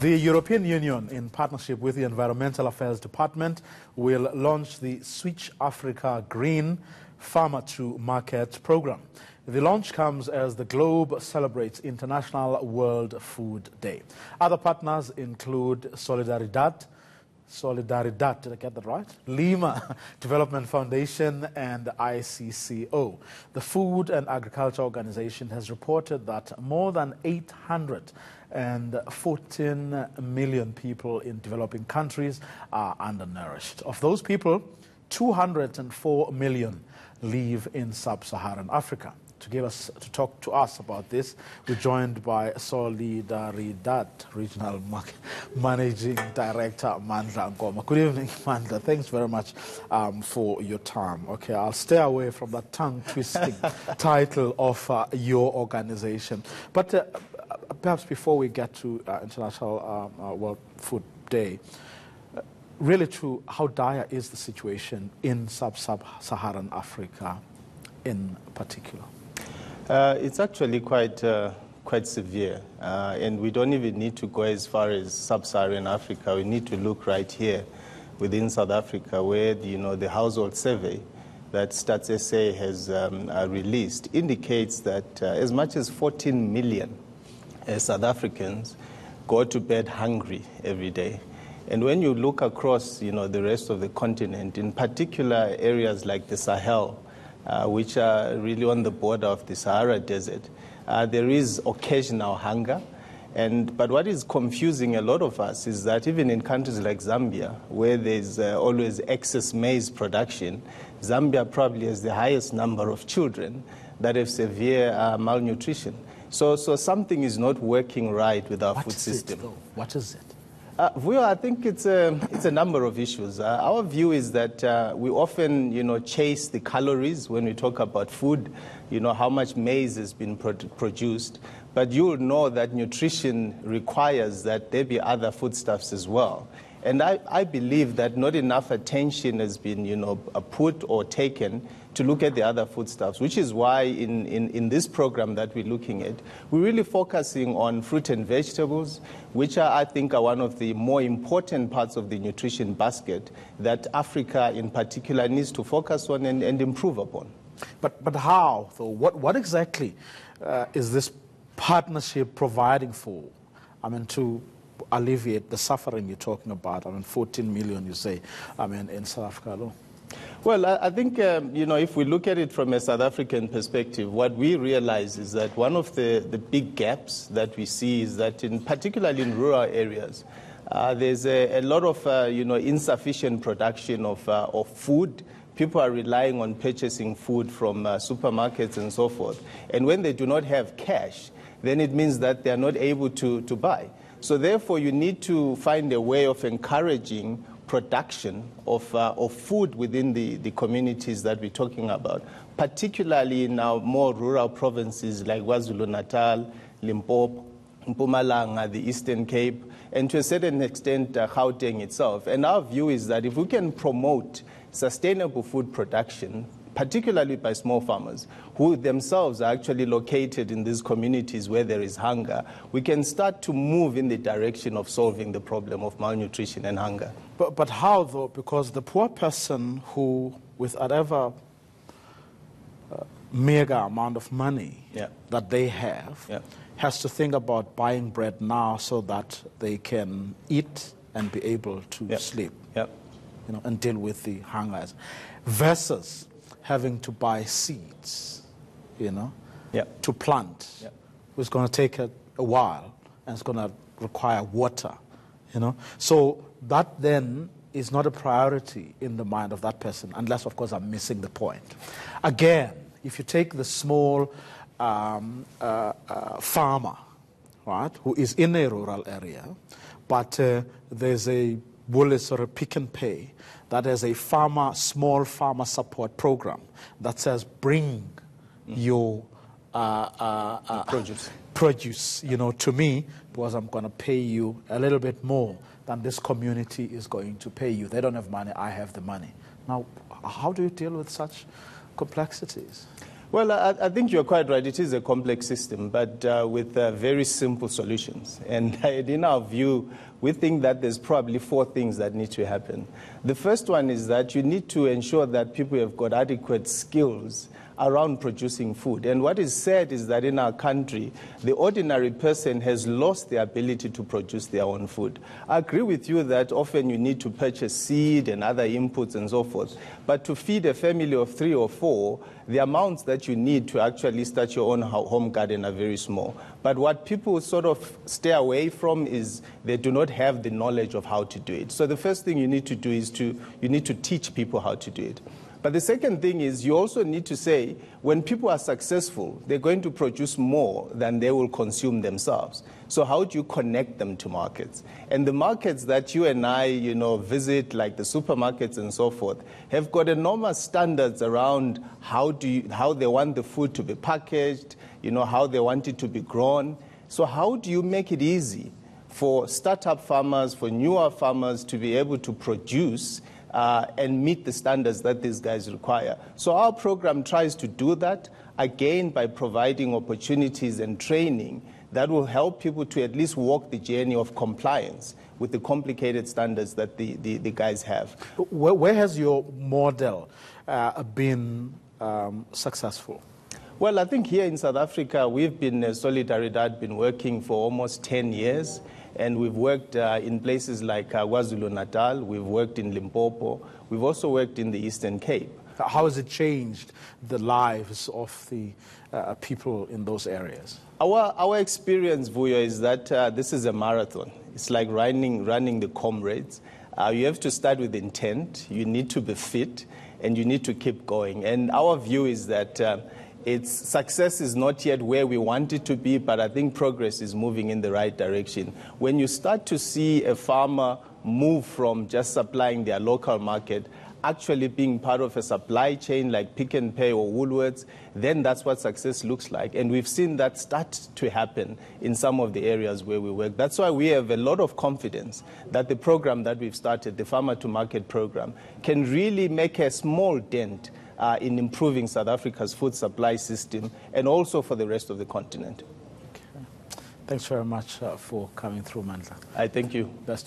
The European Union, in partnership with the Environmental Affairs Department, will launch the Switch Africa Green Farmer2Market program. The launch comes as the globe celebrates International World Food Day. Other partners include Solidaridad, did I get that right? Lima Development Foundation and ICCO. The Food and Agriculture Organization has reported that more than 814 million people in developing countries are undernourished. Of those people, 204 million live in sub-Saharan Africa. To talk to us about this, we're joined by Solidaridad Regional Managing Director Mandla Nkomo. Good evening, Mandla. Thanks very much for your time. Okay, I'll stay away from that tongue-twisting title of your organization. But perhaps before we get to International World Food Day, really true, how dire is the situation in sub-Saharan Africa in particular? It's actually quite severe, and we don't even need to go as far as sub-Saharan Africa. We need to look right here within South Africa, where the household survey that Stats SA has released indicates that as much as 14 million South Africans go to bed hungry every day. And when you look across the rest of the continent, in particular areas like the Sahel, which are really on the border of the Sahara Desert, there is occasional hunger. But what is confusing a lot of us is that even in countries like Zambia, where there's always excess maize production, Zambia probably has the highest number of children that have severe malnutrition. So something is not working right with our food system. What is it? Well, I think it's a number of issues. Our view is that we often, chase the calories when we talk about food, how much maize has been produced. But you'll know that nutrition requires that there be other foodstuffs as well. And I believe that not enough attention has been, put or taken to look at the other foodstuffs, which is why in this program that we're looking at, we're really focusing on fruit and vegetables, which I think are one of the more important parts of the nutrition basket that Africa in particular needs to focus on and improve upon. But how, though? What exactly is this partnership providing for? To alleviate the suffering you're talking about. 14 million, you say, in South Africa alone. Well, I think, if we look at it from a South African perspective, what we realize is that one of the big gaps that we see is that, particularly in rural areas, there's a lot of, insufficient production of food. People are relying on purchasing food from supermarkets and so forth. And when they do not have cash, then it means that they are not able to buy. So therefore, you need to find a way of encouraging production of food within the communities that we're talking about, particularly in our more rural provinces like KwaZulu-Natal, Limpopo, Mpumalanga, the Eastern Cape, and to a certain extent, Gauteng itself. And our view is that if we can promote sustainable food production, particularly by small farmers, who themselves are actually located in these communities where there is hunger, we can start to move in the direction of solving the problem of malnutrition and hunger. But how, though? Because the poor person who, with whatever mega amount of money that they have, has to think about buying bread now so that they can eat and be able to sleep, and deal with the hungers, versus having to buy seeds, to plant. It's going to take a while, and it's going to require water, So that then is not a priority in the mind of that person, unless, of course, I'm missing the point. Again, if you take the small farmer, right, who is in a rural area, but there's a Woolies or a Pick and Pay that has a small farmer support program that says bring your produce, to me, because I'm going to pay you a little bit more than this community is going to pay you. They don't have money, I have the money. Now, how do you deal with such complexities? Well, I think you're quite right. It is a complex system, but with very simple solutions. And in our view, we think that there's probably 4 things that need to happen. The first one is that you need to ensure that people have got adequate skills around producing food. And what is said is that in our country, the ordinary person has lost the ability to produce their own food. I agree with you that often you need to purchase seed and other inputs and so forth. But to feed a family of 3 or 4, the amounts that you need to actually start your own home garden are very small. But what people sort of stay away from is they do not have the knowledge of how to do it. So the first thing you need to do is you need to teach people how to do it. But the second thing is you also need to say when people are successful, they're going to produce more than they will consume themselves. So how do you connect them to markets? And the markets that you and I, visit, like the supermarkets and so forth, have got enormous standards around how they want the food to be packaged, how they want it to be grown. So how do you make it easy for startup farmers, for newer farmers to be able to produce and meet the standards that these guys require? So our program tries to do that, again, by providing opportunities and training that will help people to at least walk the journey of compliance with the complicated standards that the guys have. Where has your model been successful? Well, I think here in South Africa, we've been, Solidaridad, been working for almost 10 years. And we've worked in places like KwaZulu-Natal, we've worked in Limpopo, we've also worked in the Eastern Cape. How has it changed the lives of the people in those areas? Our experience, Vuyo, is that this is a marathon. It's like running the comrades. You have to start with intent, you need to be fit, and you need to keep going. And our view is that its success is not yet where we want it to be, but I think progress is moving in the right direction. When you start to see a farmer move from just supplying their local market, actually being part of a supply chain like Pick n Pay or Woolworths, then that's what success looks like. And we've seen that start to happen in some of the areas where we work. That's why we have a lot of confidence that the program that we've started, the Farmer2Market program, can really make a small dent in improving South Africa's food supply system and also for the rest of the continent. Okay. Thanks very much for coming through, Mandla. I thank you. Best of